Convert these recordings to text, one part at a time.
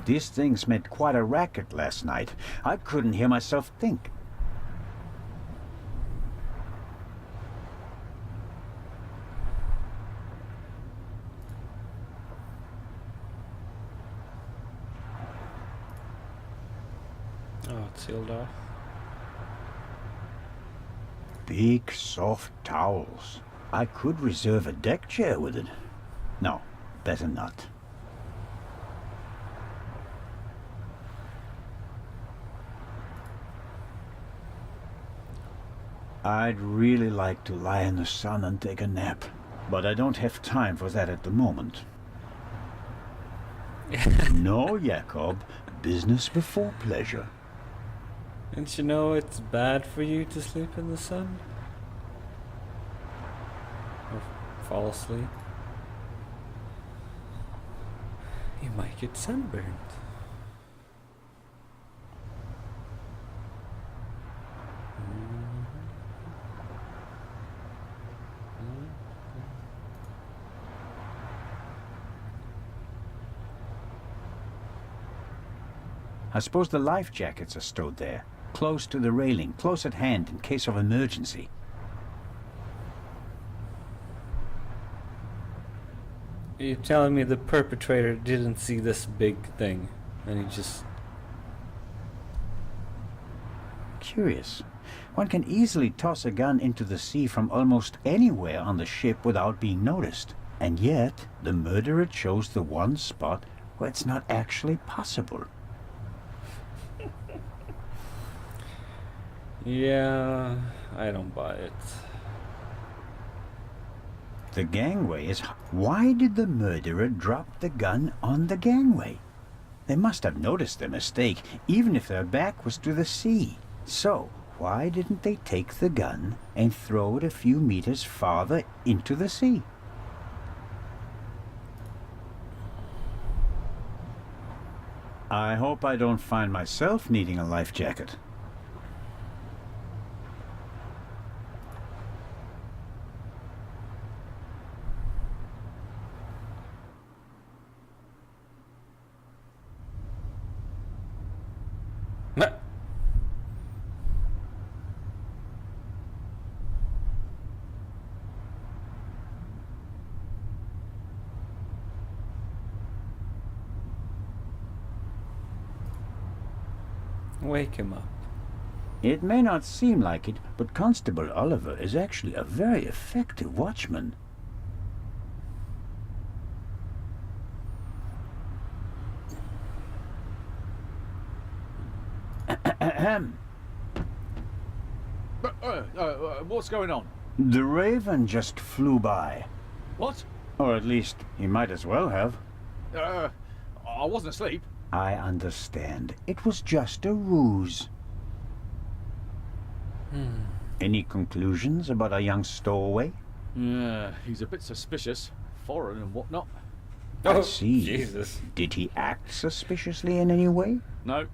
These things made quite a racket last night. I couldn't hear myself think. Oh, it's sealed off. Big, soft towels. I could reserve a deck chair with it. No, better not. I'd really like to lie in the sun and take a nap, but I don't have time for that at the moment. No, Jakob. Business before pleasure. Don't you know it's bad for you to sleep in the sun? Or fall asleep? You might get sunburned. I suppose the life jackets are stowed there, close to the railing, close at hand in case of emergency. You're telling me the perpetrator didn't see this big thing, and he just... Curious. One can easily toss a gun into the sea from almost anywhere on the ship without being noticed. And yet, the murderer chose the one spot where it's not actually possible. Yeah, I don't buy it. The gangway is... Why did the murderer drop the gun on the gangway? They must have noticed their mistake, even if their back was to the sea. So, why didn't they take the gun and throw it a few meters farther into the sea? I hope I don't find myself needing a life jacket. Wake him up. It may not seem like it, but Constable Oliver is actually a very effective watchman. What's going on? The Raven just flew by. What? Or at least, he might as well have. I wasn't asleep. I understand. It was just a ruse. Any conclusions about our young stowaway? Yeah, he's a bit suspicious. Foreign and whatnot. I see. Jesus. Did he act suspiciously in any way? No.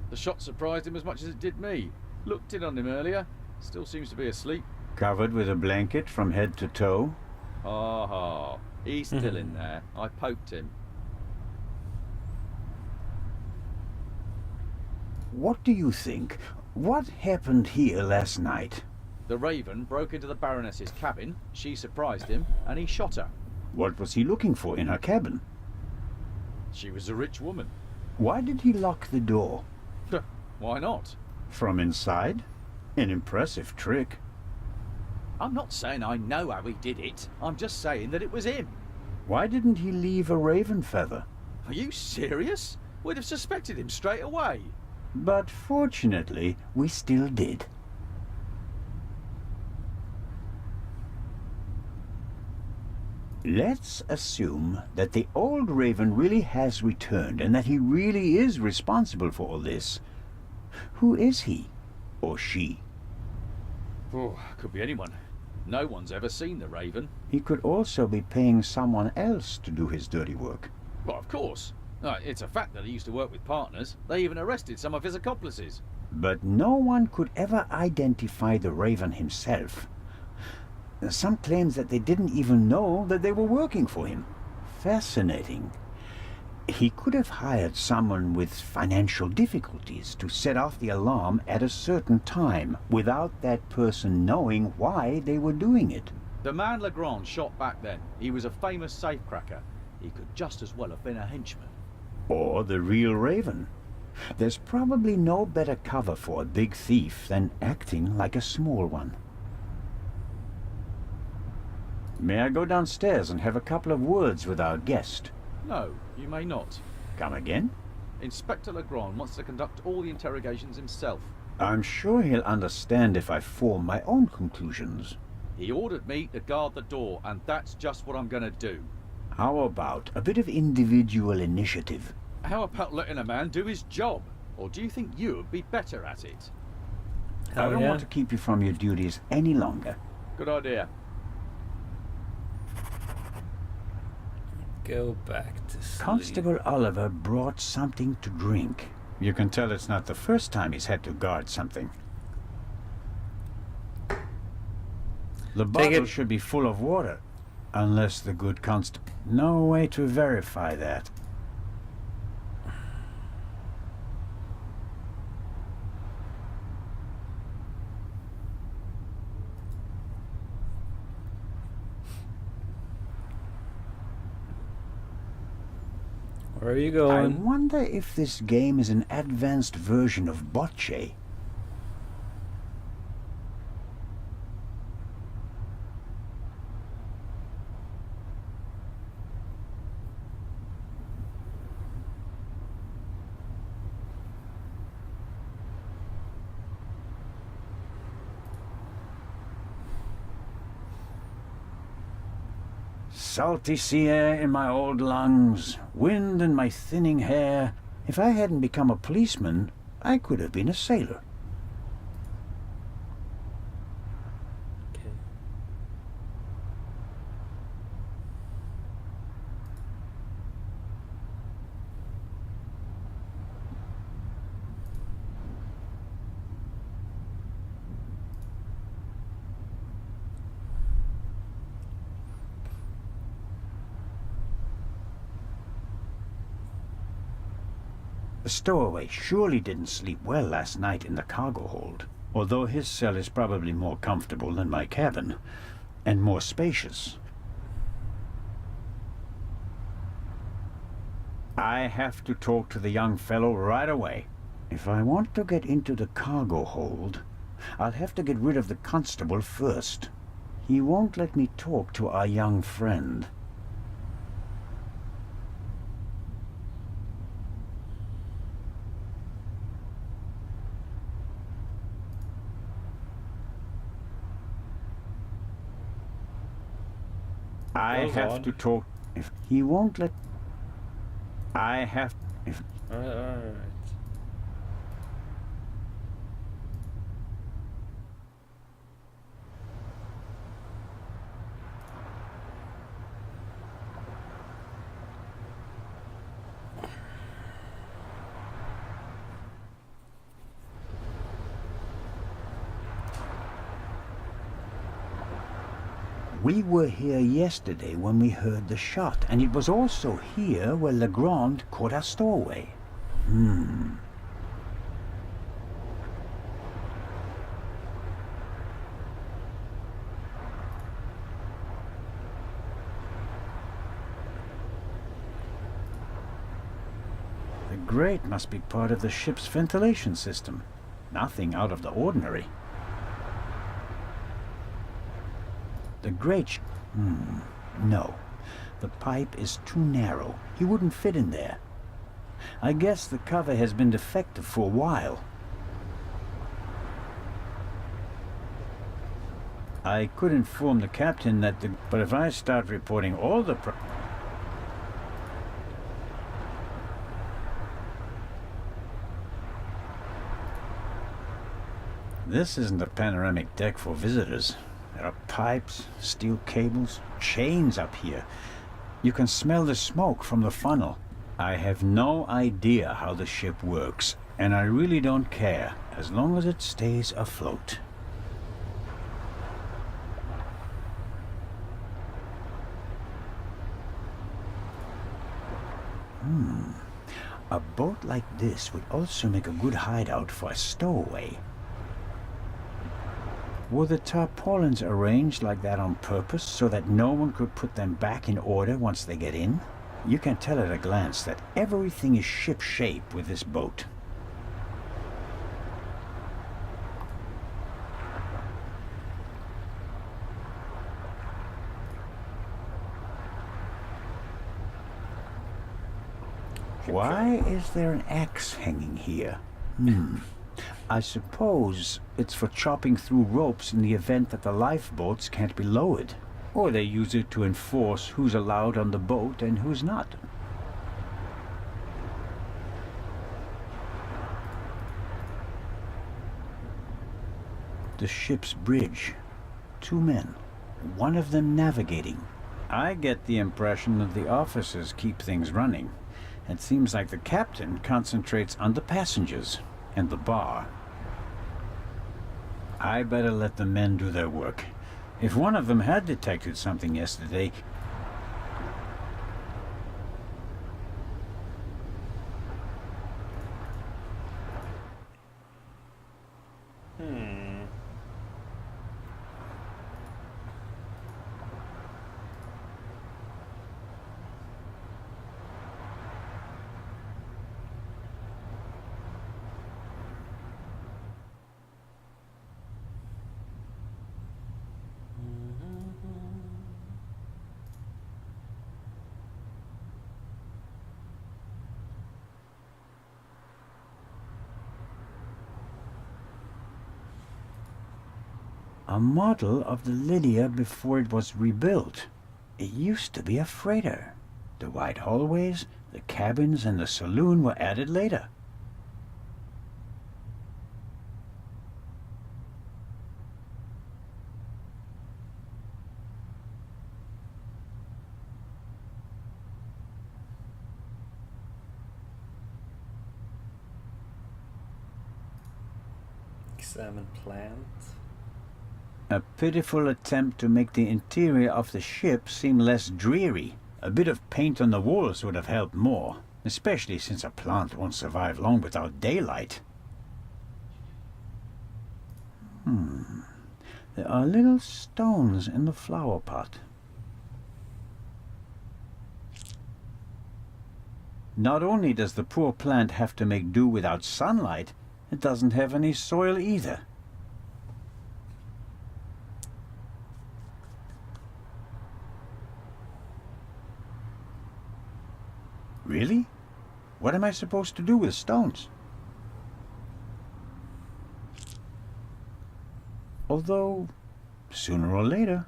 The shot surprised him as much as it did me. Looked in on him earlier. Still seems to be asleep. Covered with a blanket from head to toe? Ha. He's still in there. I poked him. What do you think? What happened here last night? The Raven broke into the Baroness's cabin. She surprised him, and he shot her. What was he looking for in her cabin? She was a rich woman. Why did he lock the door? Why not? From inside? An impressive trick. I'm not saying I know how he did it. I'm just saying that it was him. Why didn't he leave a raven feather? Are you serious? We'd have suspected him straight away. But fortunately, we still did. Let's assume that the old raven really has returned and that he really is responsible for all this. Who is he? Or she? Oh, could be anyone. No one's ever seen the Raven. He could also be paying someone else to do his dirty work. Well, of course. It's a fact that he used to work with partners. They even arrested some of his accomplices. But no one could ever identify the Raven himself. Some claims that they didn't even know that they were working for him. Fascinating. He could have hired someone with financial difficulties to set off the alarm at a certain time without that person knowing why they were doing it. The man Legrand shot back then, he was a famous safecracker. He could just as well have been a henchman. Or the real Raven. There's probably no better cover for a big thief than acting like a small one. May I go downstairs and have a couple of words with our guest? No, you may not. Come again? Inspector Legrand wants to conduct all the interrogations himself. I'm sure he'll understand if I form my own conclusions. He ordered me to guard the door, and that's just what I'm gonna do. How about a bit of individual initiative? How about letting a man do his job? Or do you think you'd be better at it? I don't yeah. want to keep you from your duties any longer. Good idea. Go back to sleep. Constable Oliver brought something to drink. You can tell it's not the first time he's had to guard something. The bottle should be full of water, unless the good constable... No way to verify that. Where are you I going? wonder if this game is an advanced version of bocce. Salty sea air in my old lungs, wind in my thinning hair. If I hadn't become a policeman, I could have been a sailor. Okay. The stowaway surely didn't sleep well last night in the cargo hold, although his cell is probably more comfortable than my cabin, and more spacious. I have to talk to the young fellow right away. If I want to get into the cargo hold, I'll have to get rid of the constable first. He won't let me talk to our young friend. I Goes have on. to talk. If he won't let... I have... If... Alright. We were here yesterday when we heard the shot, and it was also here where Legrand caught our stowaway. The grate must be part of the ship's ventilation system. Nothing out of the ordinary. The grate... No. The pipe is too narrow. He wouldn't fit in there. I guess the cover has been defective for a while. I could inform the captain that the... But if I start reporting all the... This isn't a panoramic deck for visitors. There are pipes, steel cables, chains up here. You can smell the smoke from the funnel. I have no idea how the ship works, and I really don't care, as long as it stays afloat. A boat like this would also make a good hideout for a stowaway. Were the tarpaulins arranged like that on purpose so that no one could put them back in order once they get in? You can tell at a glance that everything is ship-shape with this boat. Why is there an axe hanging here? I suppose it's for chopping through ropes in the event that the lifeboats can't be lowered. Or they use it to enforce who's allowed on the boat and who's not. The ship's bridge. 2 men. One of them navigating. I get the impression that the officers keep things running. It seems like the captain concentrates on the passengers and the bar. I better let the men do their work. If one of them had detected something yesterday... A model of the Lydia before it was rebuilt. It used to be a freighter. The wide hallways, the cabins, and the saloon were added later. Examine plant. A pitiful attempt to make the interior of the ship seem less dreary. A bit of paint on the walls would have helped more, especially since a plant won't survive long without daylight. There are little stones in the flower pot. Not only does the poor plant have to make do without sunlight, it doesn't have any soil either. Really? What am I supposed to do with stones? Although, sooner or later...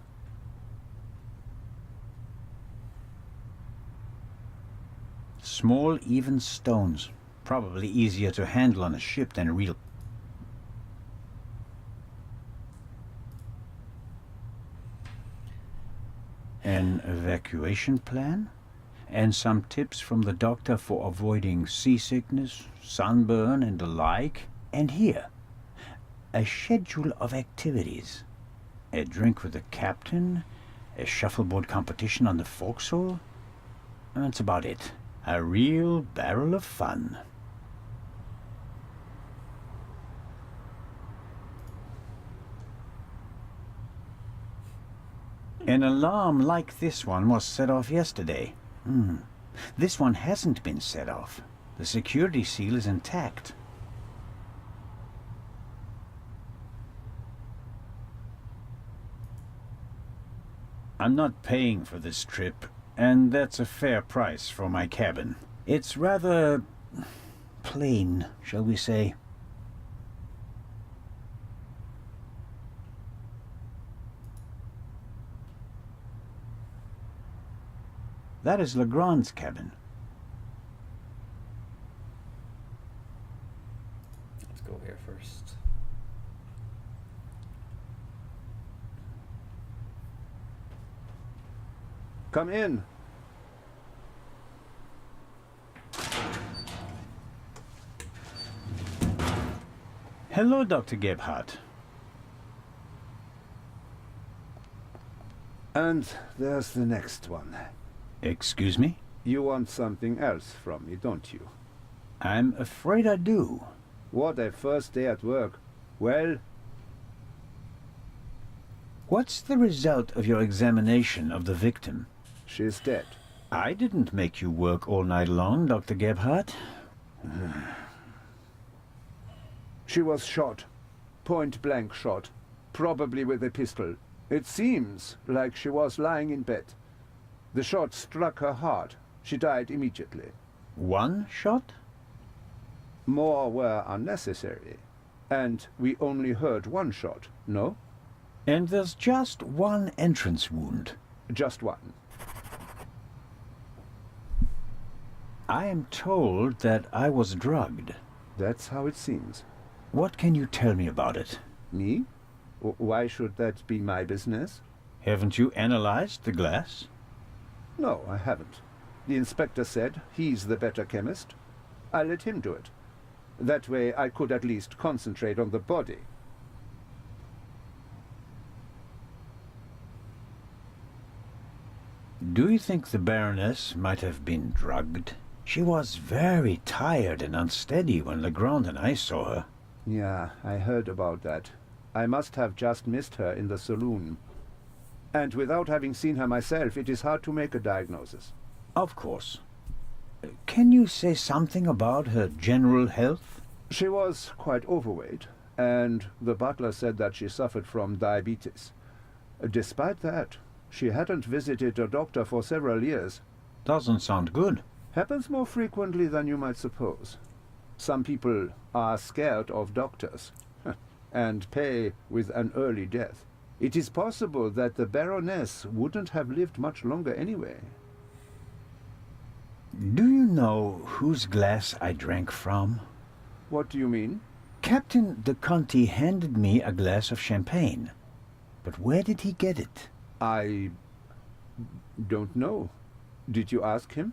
Small, even stones. Probably easier to handle on a ship than real... An evacuation plan? And some tips from the doctor for avoiding seasickness, sunburn, and the like. And here, a schedule of activities. A drink with the captain, a shuffleboard competition on the forecastle. That's about it. A real barrel of fun. An alarm like this one was set off yesterday. This one hasn't been set off. The security seal is intact. I'm not paying for this trip, and that's a fair price for my cabin. It's rather plain, shall we say. That is Legrand's cabin. Let's go here first. Come in. Hello, Dr. Gebhardt. And there's the next one. Excuse me? You want something else from me, don't you? I'm afraid I do. What a first day at work. Well, What's the result of your examination of the victim? she's dead. I didn't make you work all night long, Dr. Gebhardt. She was shot. Point-blank shot. Probably with a pistol. It seems like she was lying in bed. The shot struck her heart. She died immediately. One shot? More were unnecessary. And we only heard one shot, no? And there's just one entrance wound. Just one. I am told that I was drugged. That's how it seems. What can you tell me about it? Me? Why should that be my business? Haven't you analyzed the glass? No, I haven't. The inspector said he's the better chemist. I let him do it. That way I could at least concentrate on the body. Do you think the Baroness might have been drugged? She was very tired and unsteady when Legrand and I saw her. Yeah, I heard about that. I must have just missed her in the saloon. And without having seen her myself, it is hard to make a diagnosis. Of course. Can you say something about her general health? She was quite overweight, and the butler said that she suffered from diabetes. Despite that, she hadn't visited a doctor for several years. Doesn't sound good. Happens more frequently than you might suppose. Some people are scared of doctors and pay with an early death. It is possible that the Baroness wouldn't have lived much longer anyway. Do you know whose glass I drank from? What do you mean? Captain de Conti handed me a glass of champagne. But where did he get it? I don't know. Did you ask him?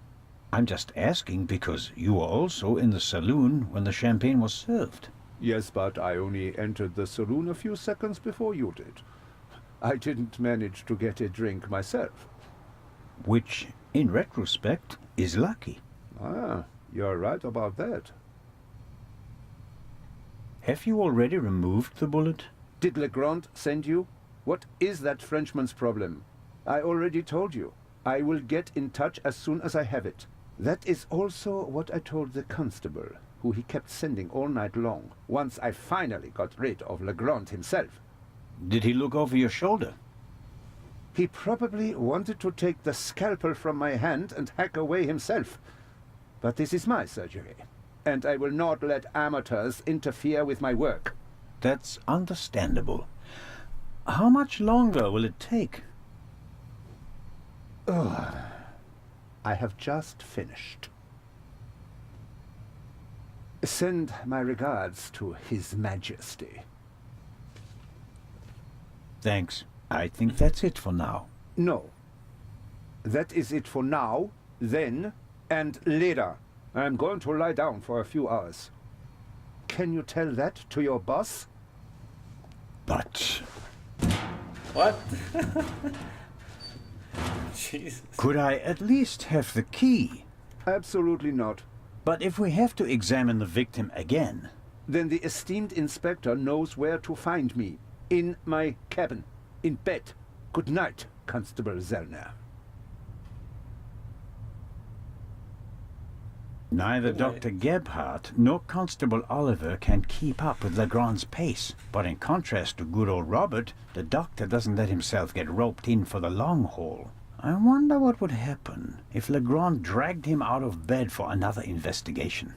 I'm just asking because you were also in the saloon when the champagne was served. Yes, but I only entered the saloon a few seconds before you did. I didn't manage to get a drink myself. Which, in retrospect, is lucky. Ah, you're right about that. Have you already removed the bullet? Did Legrand send you? What is that Frenchman's problem? I already told you. I will get in touch as soon as I have it. That is also what I told the constable, who he kept sending all night long, once I finally got rid of Legrand himself. Did he look over your shoulder? He probably wanted to take the scalpel from my hand and hack away himself. But this is my surgery, and I will not let amateurs interfere with my work. That's understandable. How much longer will it take? Ugh. I have just finished. Send my regards to His Majesty. Thanks. I think that's it for now. No. That is it for now, then, and later. I'm going to lie down for a few hours. Can you tell that to your boss? But What? Jesus. could I at least have the key? Absolutely not. But if we have to examine the victim again... Then the esteemed inspector knows where to find me. In my cabin. In bed. Good night, Constable Zellner. Neither Good night. Dr. Gebhardt nor Constable Oliver can keep up with Legrand's pace. But in contrast to good old Robert, the doctor doesn't let himself get roped in for the long haul. I wonder what would happen if Legrand dragged him out of bed for another investigation.